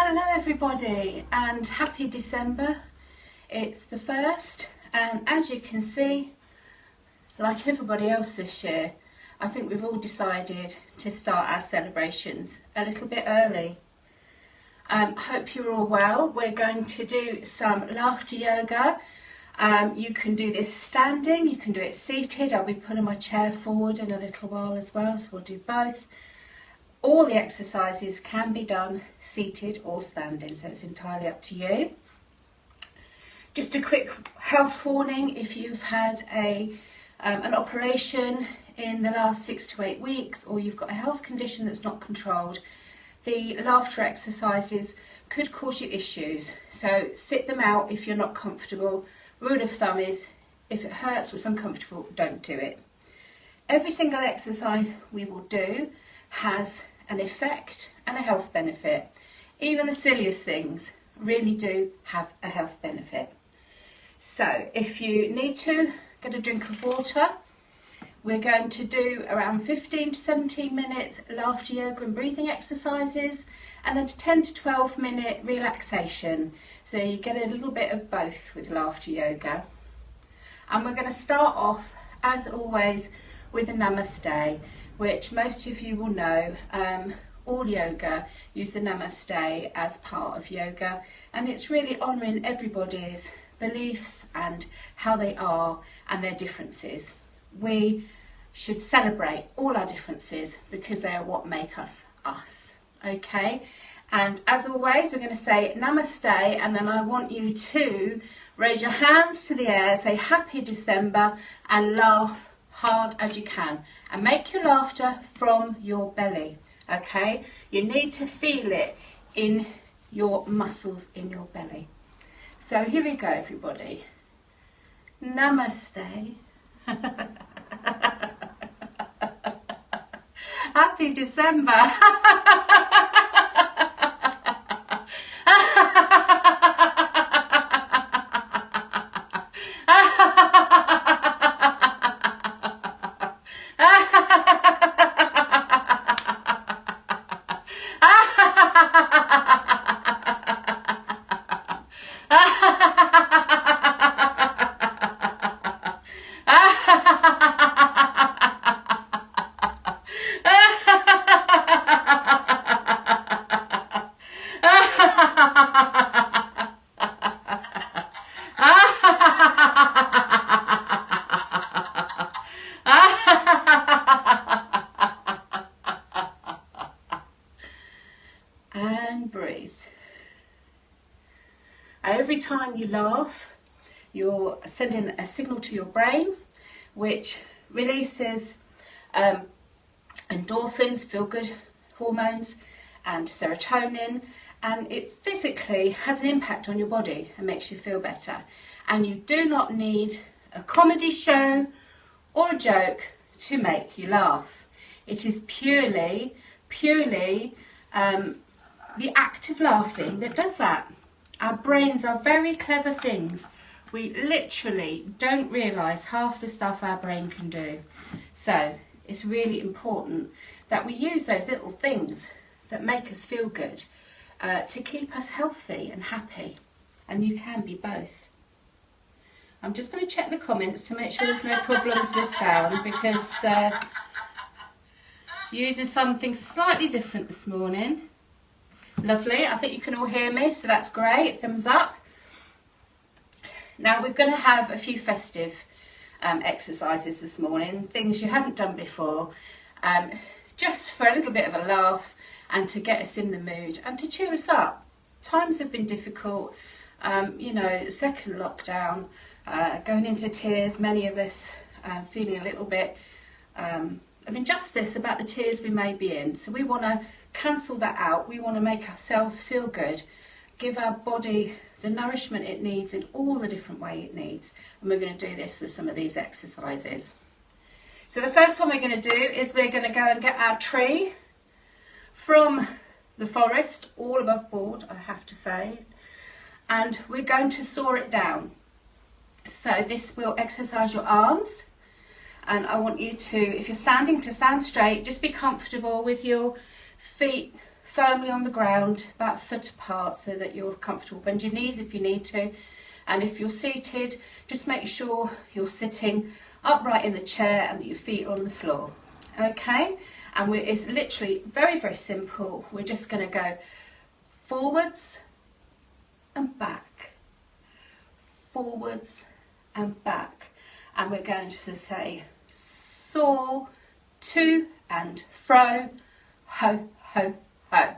Hello everybody and happy December. It's the 1st and as you can see, like everybody else this year, I think we've all decided to start our celebrations a little bit early. Hope you're all well. We're going to do some laughter yoga. You can do this standing, you can do it seated. I'll be putting my chair forward in a little while as well, so we'll do both. All the exercises can be done seated or standing, so it's entirely up to you. Just a quick health warning: if you've had an operation in the last 6 to 8 weeks, or you've got a health condition that's not controlled, the laughter exercises could cause you issues. So sit them out if you're not comfortable. Rule of thumb is, if it hurts or it's uncomfortable, don't do it. Every single exercise we will do has an effect and a health benefit. Even the silliest things really do have a health benefit. So if you need to, get a drink of water. We're going to do around 15 to 17 minutes laughter yoga and breathing exercises, and then 10 to 12 minute relaxation. So you get a little bit of both with laughter yoga. And we're going to start off, as always, with a namaste, which most of you will know. All yoga use the namaste as part of yoga, and it's really honouring everybody's beliefs and how they are and their differences. We should celebrate all our differences because they are what make us us. Okay, and as always, we're going to say namaste, and then I want you to raise your hands to the air, say happy December, and laugh hard as you can, and make your laughter from your belly. Okay, you need to feel it in your muscles in your belly. So here we go, everybody. Namaste. Happy December. And breathe. Every time you laugh, you're sending a signal to your brain, which releases endorphins, feel-good hormones, and serotonin, and it physically has an impact on your body and makes you feel better. And you do not need a comedy show or a joke to make you laugh. It is purely the act of laughing that does that. Our brains are very clever things. We literally don't realise half the stuff our brain can do. So it's really important that we use those little things that make us feel good to keep us healthy and happy. And you can be both. I'm just going to check the comments to make sure there's no problems with sound, because using something slightly different this morning. Lovely, I think you can all hear me, so that's great. Thumbs up. Now we're going to have a few festive exercises this morning, things you haven't done before, just for a little bit of a laugh and to get us in the mood and to cheer us up. Times have been difficult, second lockdown, going into tears, many of us feeling a little bit of injustice about the tears we may be in. So we want to cancel that out. We want to make ourselves feel good, give our body the nourishment it needs in all the different way it needs, and we're going to do this with some of these exercises. So the first one we're going to do is we're going to go and get our tree from the forest, all above board, I have to say, and we're going to saw it down. So this will exercise your arms, and I want you to, if you're standing, to stand straight. Just be comfortable with your feet firmly on the ground, about a foot apart, so that you're comfortable. Bend your knees if you need to. And if you're seated, just make sure you're sitting upright in the chair and that your feet are on the floor. Okay? And it's literally very, very simple. We're just going to go forwards and back. Forwards and back. And we're going to say saw, to and fro, ho, ho, ho.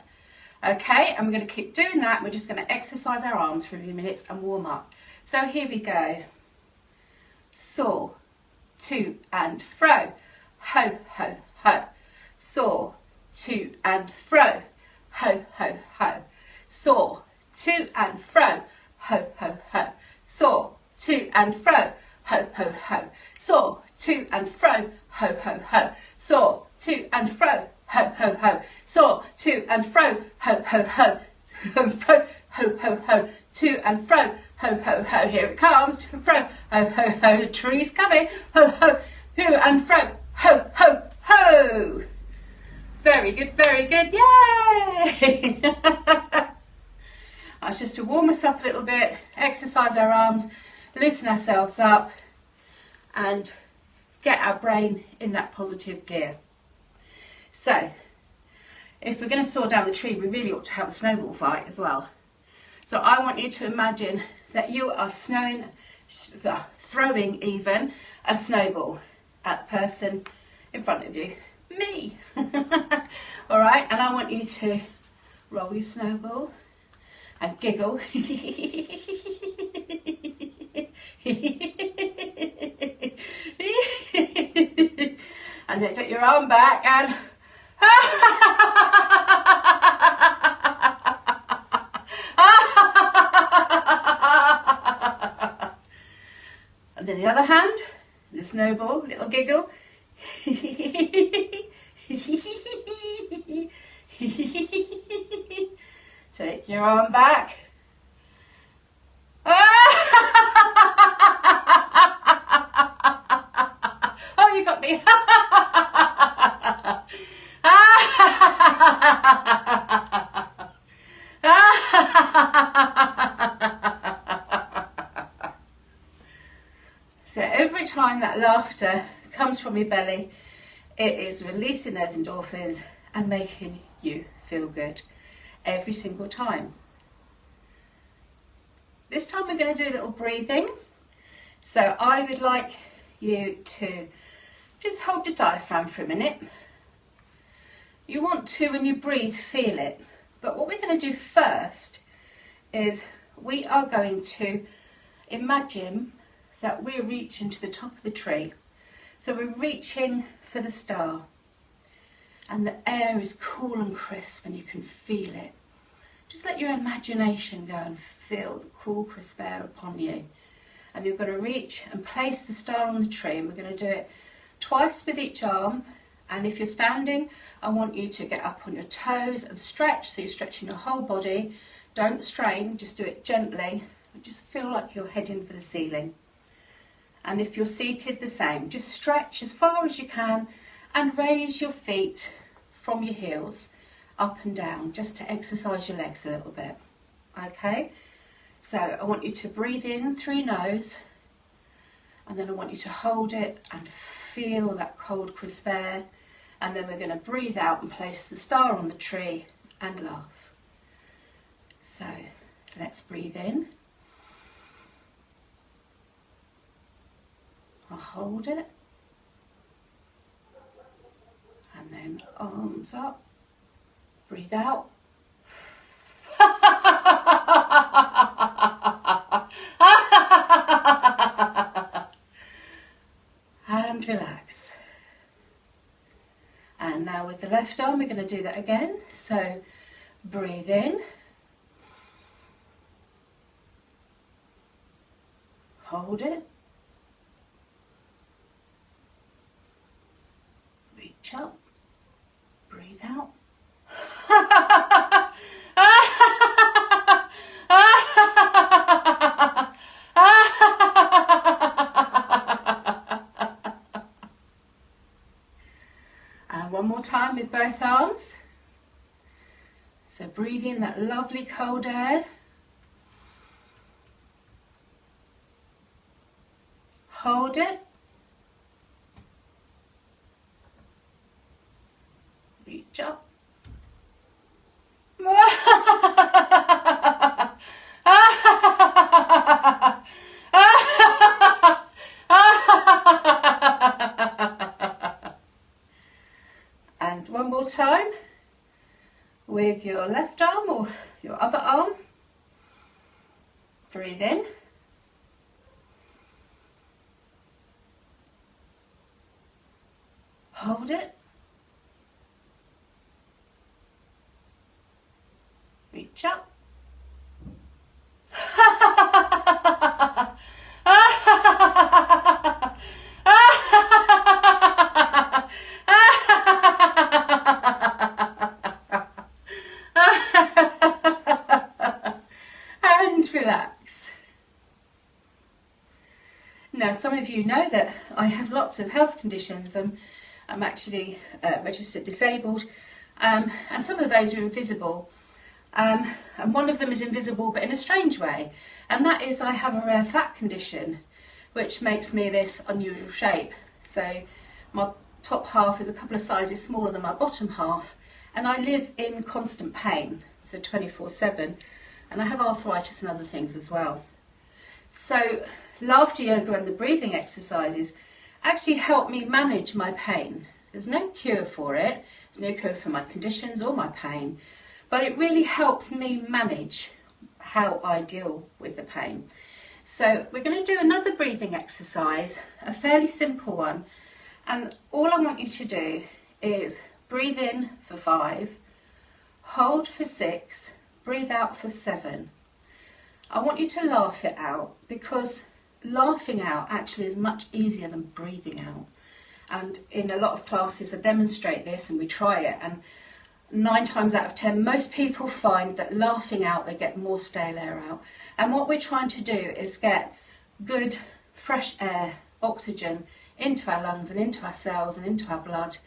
Okay, and we're going to keep doing that. We're just going to exercise our arms for a few minutes and warm up. So here we go. Saw, to and fro, ho, ho, ho. Saw, to and fro, ho, ho, ho. Saw, to and fro, ho, ho, ho. Saw, to and fro, ho, ho, ho. Saw, to and fro, ho, ho, ho. Saw, to and fro, ho, ho, ho. Saw, to and fro, ho, ho, ho. Fro, ho, ho, ho. To and fro, ho, ho, ho. Here it comes, to and fro, ho, ho, ho. The tree's coming, ho, ho, to and fro, ho, ho, ho. Very good, very good, yay! That's just to warm us up a little bit, exercise our arms, loosen ourselves up, and get our brain in that positive gear. So, if we're going to saw down the tree, we really ought to have a snowball fight as well. So I want you to imagine that you are throwing even a snowball at the person in front of you, me. All right, and I want you to roll your snowball and giggle. And then take your arm back and and then the other hand, the snowball, little giggle. Take your arm back. Oh, you got me. So every time that laughter comes from your belly, it is releasing those endorphins and making you feel good every single time. This time we're going to do a little breathing. So I would like you to just hold your diaphragm for a minute. You want to, when you breathe, feel it. But what we're going to do first is we are going to imagine that we're reaching to the top of the tree. So we're reaching for the star. And the air is cool and crisp and you can feel it. Just let your imagination go and feel the cool, crisp air upon you. And you're going to reach and place the star on the tree. And we're going to do it twice with each arm. And if you're standing, I want you to get up on your toes and stretch. So you're stretching your whole body. Don't strain, just do it gently. Just feel like you're heading for the ceiling. And if you're seated, the same. Just stretch as far as you can and raise your feet from your heels up and down, just to exercise your legs a little bit. Okay? So I want you to breathe in through your nose, and then I want you to hold it and feel that cold, crisp air. And then we're going to breathe out and place the star on the tree and laugh. So let's breathe in. I'll hold it. And then arms up. Breathe out. And relax. And now with the left arm, we're going to do that again. So breathe in. Hold it. Reach up. Breathe out. And one more time with both arms. So breathe in that lovely cold air. Hold it. Reach up. And one more time with your left arm or your other arm. Breathe in. Hold it. Reach up. And relax. Now, some of you know that I have lots of health conditions. I'm actually registered disabled, and some of those are invisible. And one of them is invisible but in a strange way, and that is I have a rare fat condition which makes me this unusual shape. So my top half is a couple of sizes smaller than my bottom half, and I live in constant pain, so 24/7, and I have arthritis and other things as well. So laughter yoga and the breathing exercises actually help me manage my pain. There's no cure for it, there's no cure for my conditions or my pain, but it really helps me manage how I deal with the pain. So we're going to do another breathing exercise, a fairly simple one, and all I want you to do is breathe in for 5, hold for 6, breathe out for 7. I want you to laugh it out, because laughing out actually is much easier than breathing out. And in a lot of classes I demonstrate this and we try it, and 9 times out of 10 most people find that laughing out they get more stale air out. And what we're trying to do is get good fresh air, oxygen into our lungs and into our cells and into our blood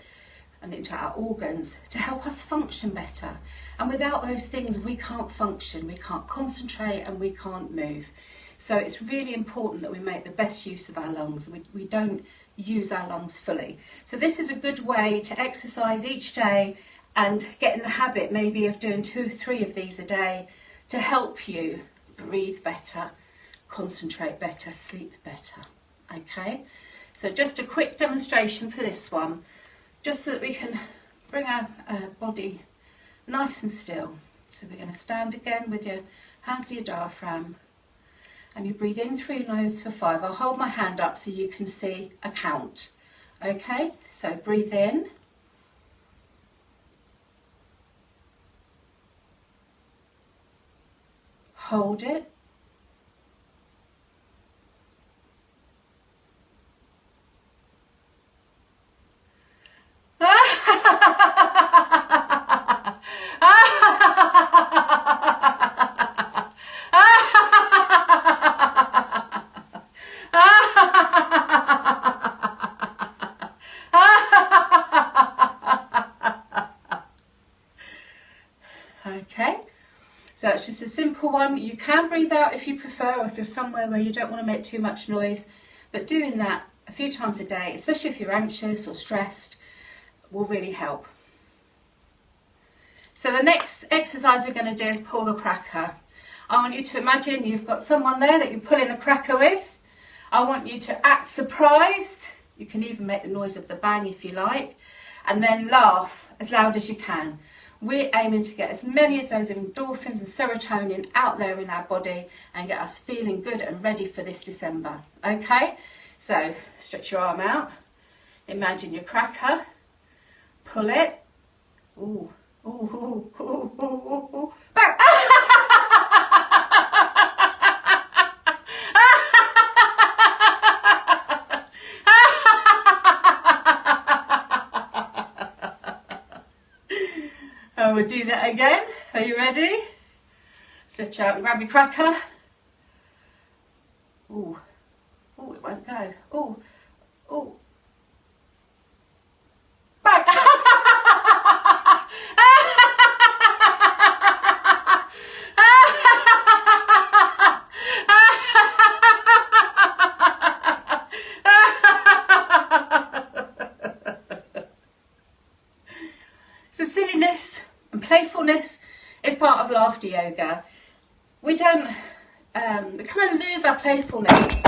and into our organs to help us function better. And without those things we can't function, we can't concentrate and we can't move. So it's really important that we make the best use of our lungs. We don't use our lungs fully. So this is a good way to exercise each day and get in the habit maybe of doing 2 or 3 of these a day to help you breathe better, concentrate better, sleep better. Okay, so just a quick demonstration for this one, just so that we can bring our body nice and still. So we're going to stand again with your hands to your diaphragm, and you breathe in through your nose for 5. I'll hold my hand up so you can see a count. Okay, so breathe in. Hold it. Okay, so that's just a simple one. You can breathe out if you prefer, or if you're somewhere where you don't want to make too much noise, but doing that a few times a day, especially if you're anxious or stressed, will really help. So the next exercise we're going to do is pull the cracker. I want you to imagine you've got someone there that you're pulling a cracker with. I want you to act surprised. You can even make the noise of the bang if you like, and then laugh as loud as you can. We're aiming to get as many of those endorphins and serotonin out there in our body and get us feeling good and ready for this December. Okay, so stretch your arm out, imagine your cracker, pull it, ooh, ooh, ooh, ooh, ooh, ooh, ooh, back. And we'll do that again. Are you ready? Stretch out and grab your cracker. Ooh, ooh, it won't go. Ooh, ooh. Back. playfulness is part of laughter yoga. We don't, we kind of lose our playfulness.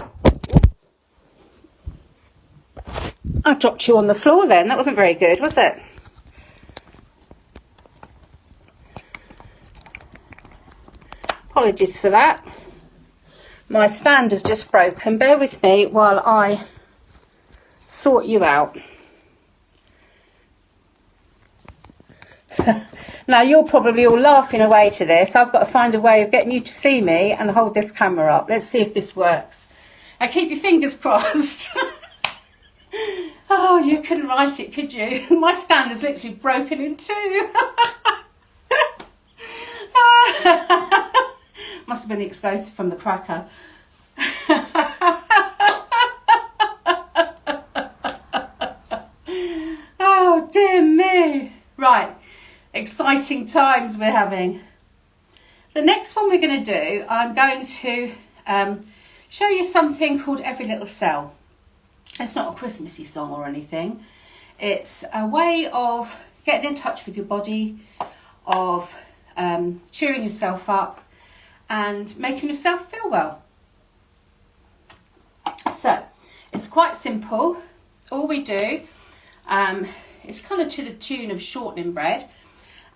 I dropped you on the floor then. That wasn't very good, was it? Apologies for that. My stand has just broken. Bear with me while I sort you out. Now you're probably all laughing away to this. I've got to find a way of getting you to see me and hold this camera up. Let's see if this works. Now keep your fingers crossed. Oh, you couldn't write it, could you? My stand is literally broken in two. Must have been the explosive from the cracker. Oh dear me. Right, exciting times we're having. The next one we're going to do, I'm going to show you something called Every Little Cell. It's not a Christmassy song or anything. It's a way of getting in touch with your body, of cheering yourself up and making yourself feel well. So it's quite simple. All we do is kind of to the tune of shortening bread,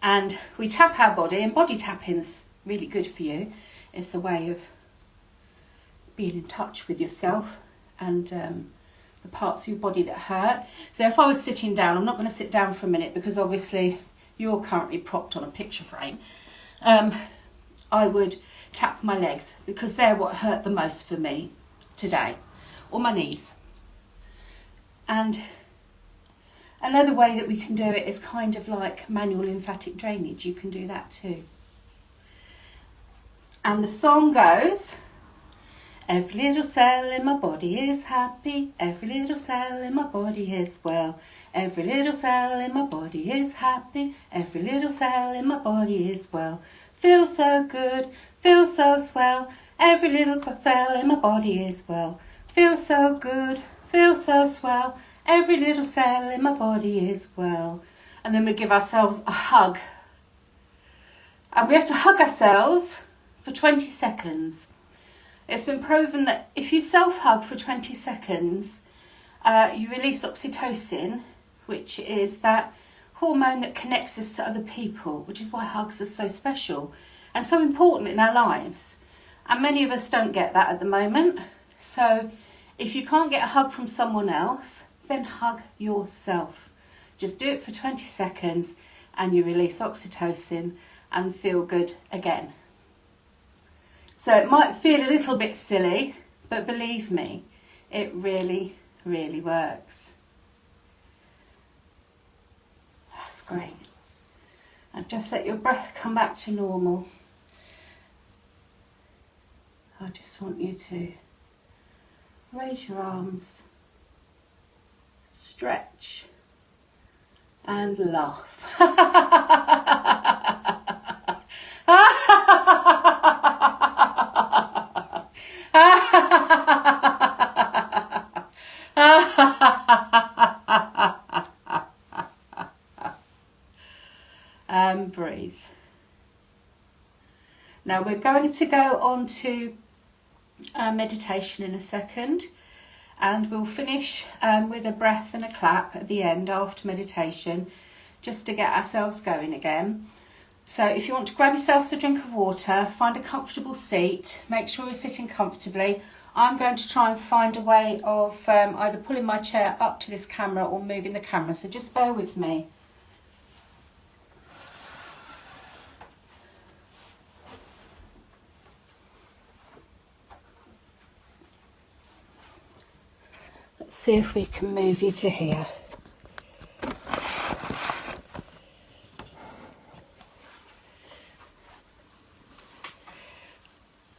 and we tap our body, and body tapping's really good for you. It's a way of being in touch with yourself and the parts of your body that hurt. So if I was sitting down, I'm not going to sit down for a minute because obviously you're currently propped on a picture frame. I would tap my legs because they're what hurt the most for me today, or my knees. And another way that we can do it is kind of like manual lymphatic drainage. You can do that too. And the song goes, every little cell in my body is happy, every little cell in my body is well, every little cell in my body is happy, every little cell in my body is well, feel so good, feel so swell, every little cell in my body is well, feel so good, feel so swell, every little cell in my body is well. And then we give ourselves a hug. And we have to hug ourselves for 20 seconds. It's been proven that if you self-hug for 20 seconds, you release oxytocin, which is that hormone that connects us to other people, which is why hugs are so special and so important in our lives. And many of us don't get that at the moment. So if you can't get a hug from someone else, then hug yourself. Just do it for 20 seconds and you release oxytocin and feel good again. So it might feel a little bit silly, but believe me, it really, really works. That's great. And just let your breath come back to normal. I just want you to raise your arms, stretch, and laugh. And breathe. Now we're going to go on to meditation in a second, and we'll finish with a breath and a clap at the end after meditation, just to get ourselves going again. So if you want to grab yourself a drink of water, find a comfortable seat, make sure you're sitting comfortably. I'm going to try and find a way of either pulling my chair up to this camera or moving the camera, so just bear with me. Let's see if we can move you to here.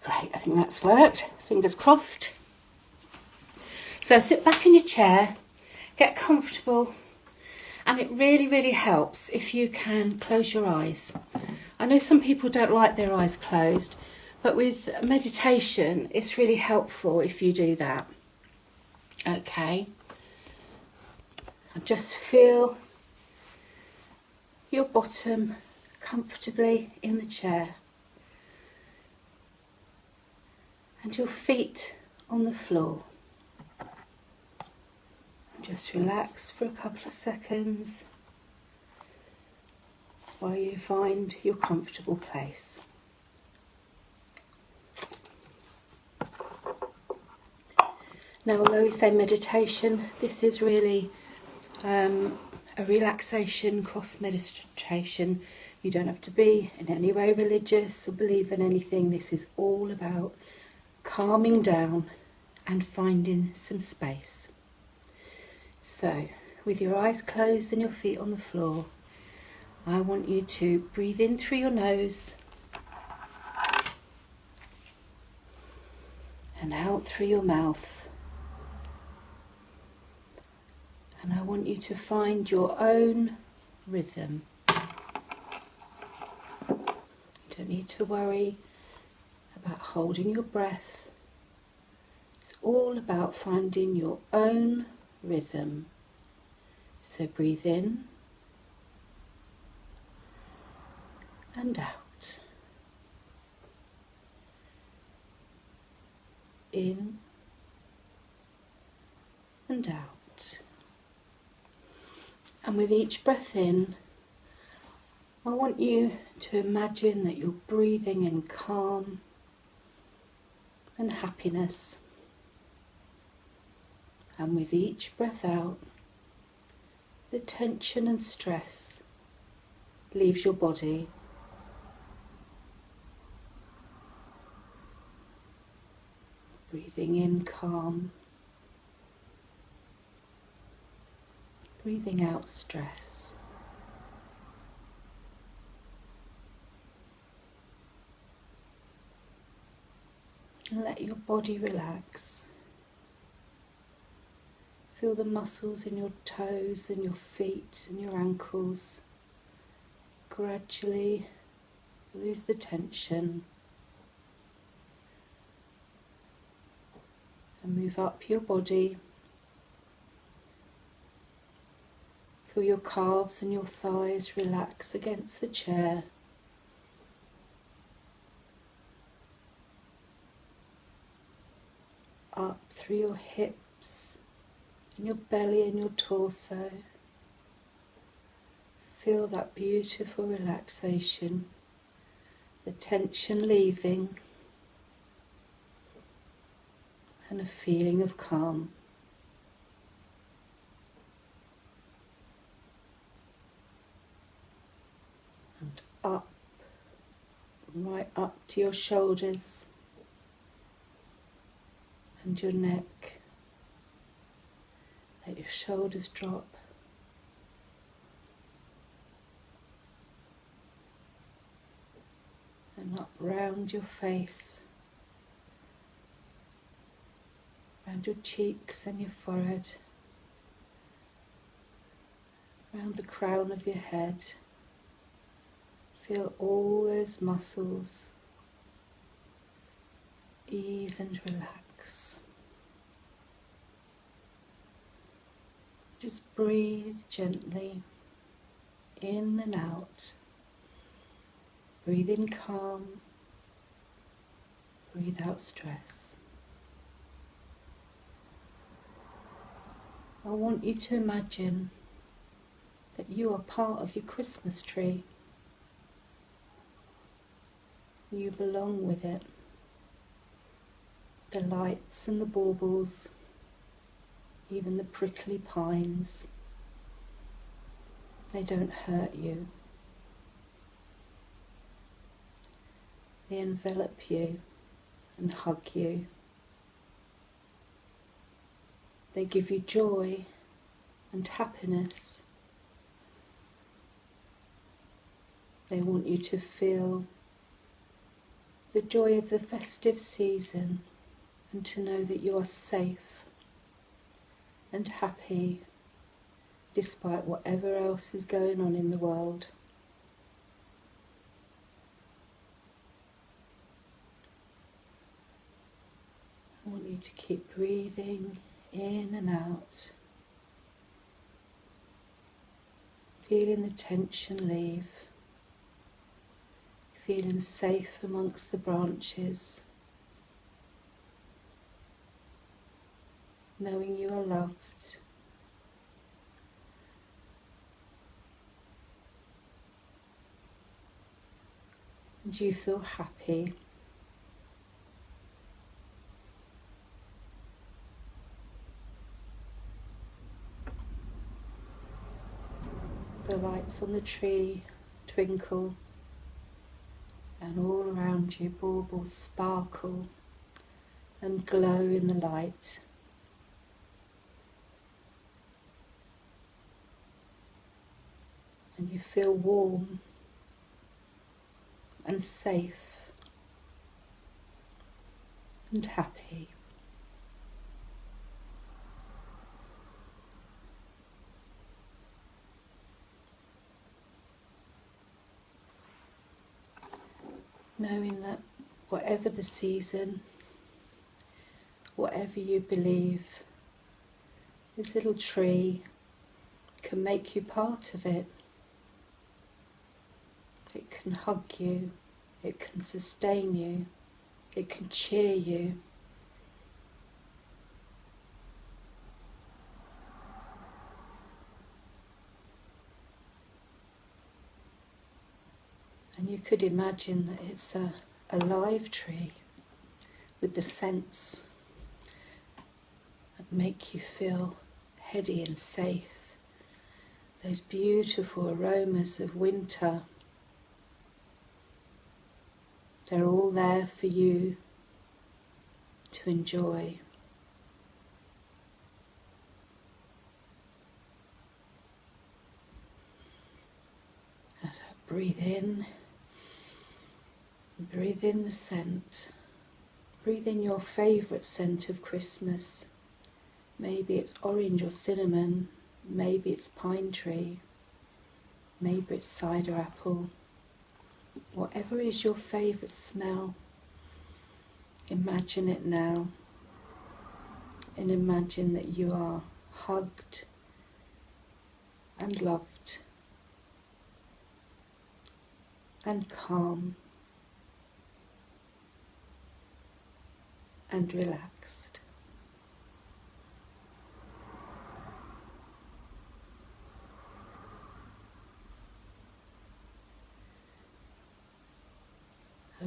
Great, I think that's worked. Fingers crossed. So sit back in your chair, get comfortable, and it really, really helps if you can close your eyes. I know some people don't like their eyes closed, but with meditation, it's really helpful if you do that. Okay, and just feel your bottom comfortably in the chair and your feet on the floor. Just relax for a couple of seconds while you find your comfortable place. Now, although we say meditation, this is really a relaxation, cross meditation. You don't have to be in any way religious or believe in anything. This is all about calming down and finding some space. So, with your eyes closed and your feet on the floor, I want you to breathe in through your nose and out through your mouth. And I want you to find your own rhythm. You don't need to worry about holding your breath. It's all about finding your own rhythm. So breathe in and out. In and out. And with each breath in, I want you to imagine that you're breathing in calm and happiness. And with each breath out, the tension and stress leaves your body. Breathing in calm, breathing out stress. And let your body relax. Feel the muscles in your toes and your feet and your ankles. Gradually lose the tension. And move up your body. Feel your calves and your thighs relax against the chair. Up through your hips and your belly and your torso. Feel that beautiful relaxation, the tension leaving, and a feeling of calm. And up, right up to your shoulders and your neck. Let your shoulders drop. And up round your face, round your cheeks and your forehead, round the crown of your head. Feel all those muscles ease and relax. Just breathe gently in and out. Breathe in calm, breathe out stress. I want you to imagine that you are part of your Christmas tree. You belong with it. The lights and the baubles, even the prickly pines, they don't hurt you. They envelop you and hug you. They give you joy and happiness. They want you to feel the joy of the festive season and to know that you are safe and happy despite whatever else is going on in the world. I want you to keep breathing in and out, feeling the tension leave. feeling safe amongst the branches, knowing you are loved. And you feel happy. The lights on the tree twinkle, and all around you baubles sparkle and glow in the light. And you feel warm and safe and happy. Knowing that whatever the season, whatever you believe, this little tree can make you part of it. It can hug you, it can sustain you, it can cheer you. And you could imagine that it's a live tree with the scents that make you feel heady and safe. Those beautiful aromas of winter. They're all there for you to enjoy. As I breathe in the scent. Breathe in your favourite scent of Christmas. Maybe it's orange or cinnamon, maybe it's pine tree, maybe it's cider apple. Whatever is your favourite smell, imagine it now, and imagine that you are hugged and loved and calm and relaxed.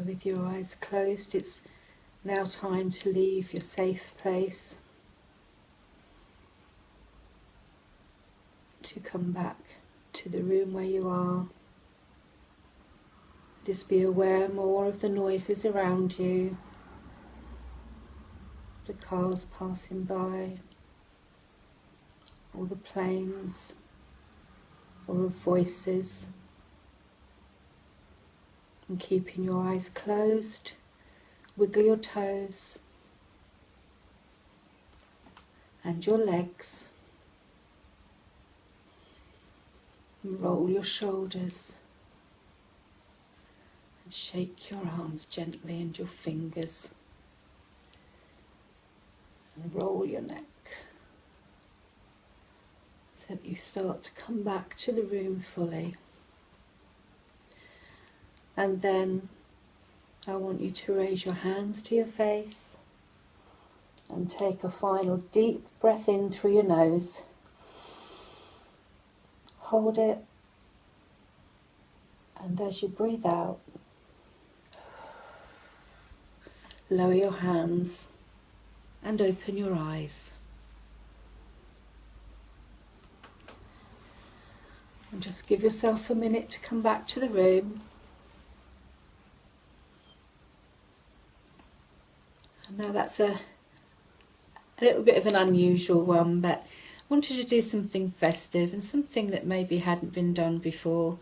With your eyes closed, it's now time to leave your safe place, to come back to the room where you are. Just be aware more of the noises around you, the cars passing by, or the planes, or of voices. And keeping your eyes closed, wiggle your toes and your legs. And roll your shoulders and shake your arms gently and your fingers. And roll your neck so that you start to come back to the room fully. And then I want you to raise your hands to your face and take a final deep breath in through your nose. Hold it, and as you breathe out, lower your hands and open your eyes. And just give yourself a minute to come back to the room. Now that's a little bit of an unusual one, but I wanted to do something festive and something that maybe hadn't been done before.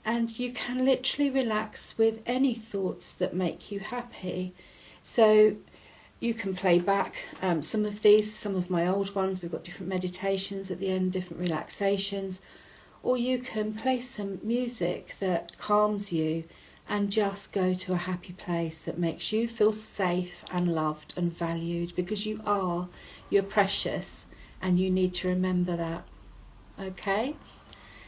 And you can literally relax with any thoughts that make you happy. So you can play back some of these, some of my old ones. We've got different meditations at the end, different relaxations. Or you can play some music that calms you and just go to a happy place that makes you feel safe and loved and valued, because you're precious and you need to remember that. Okay?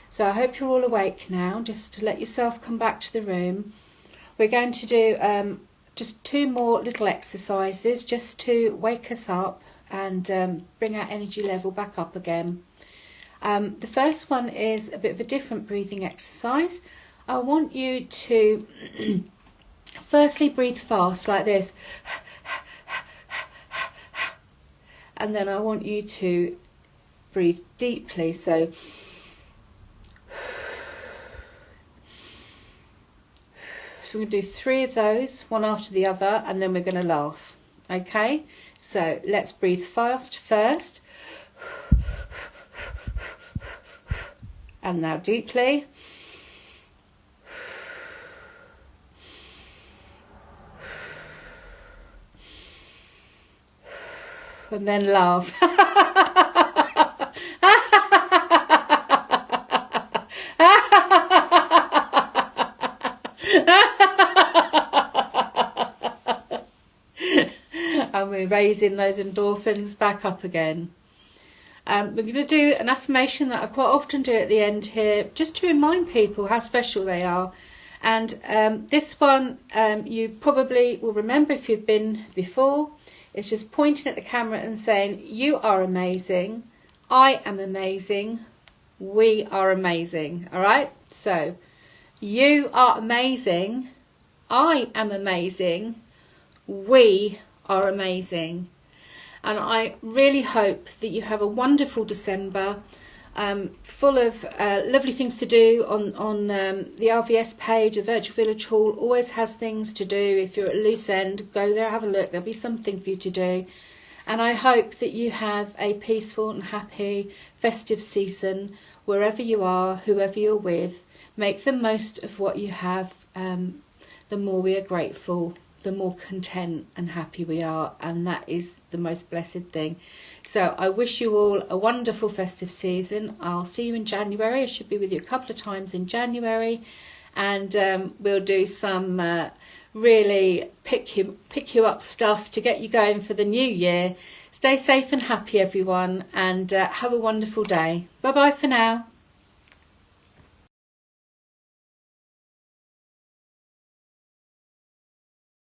So I hope you're all awake now. Just to let yourself come back to the room. we're going to do just 2 more little exercises just to wake us up and bring our energy level back up again. The first one is a bit of a different breathing exercise. I want you to firstly breathe fast like this, and then I want you to breathe deeply. So we're going to do 3 of those, one after the other, and then we're going to laugh. Okay, so let's breathe fast first, and now deeply. And then laugh. And we're raising those endorphins back up again. We're going to do an affirmation that I quite often do at the end here, just to remind people how special they are. And this one you probably will remember if you've been before. It's just pointing at the camera and saying, you are amazing, I am amazing, we are amazing. All right, so you are amazing, I am amazing, we are amazing. And I really hope that you have a wonderful December, full of lovely things to do on the RVS page. The Virtual Village Hall always has things to do. If you're at loose end, go there, have a look. There'll be something for you to do. And I hope that you have a peaceful and happy festive season wherever you are, whoever you're with. Make the most of what you have. The more we are grateful, the more content and happy we are, and that is the most blessed thing. So I wish you all a wonderful festive season. I'll see you in January. I should be with you a couple of times in January, and we'll do some really pick you up stuff to get you going for the new year. Stay safe and happy, everyone, and have a wonderful day. Bye bye for now.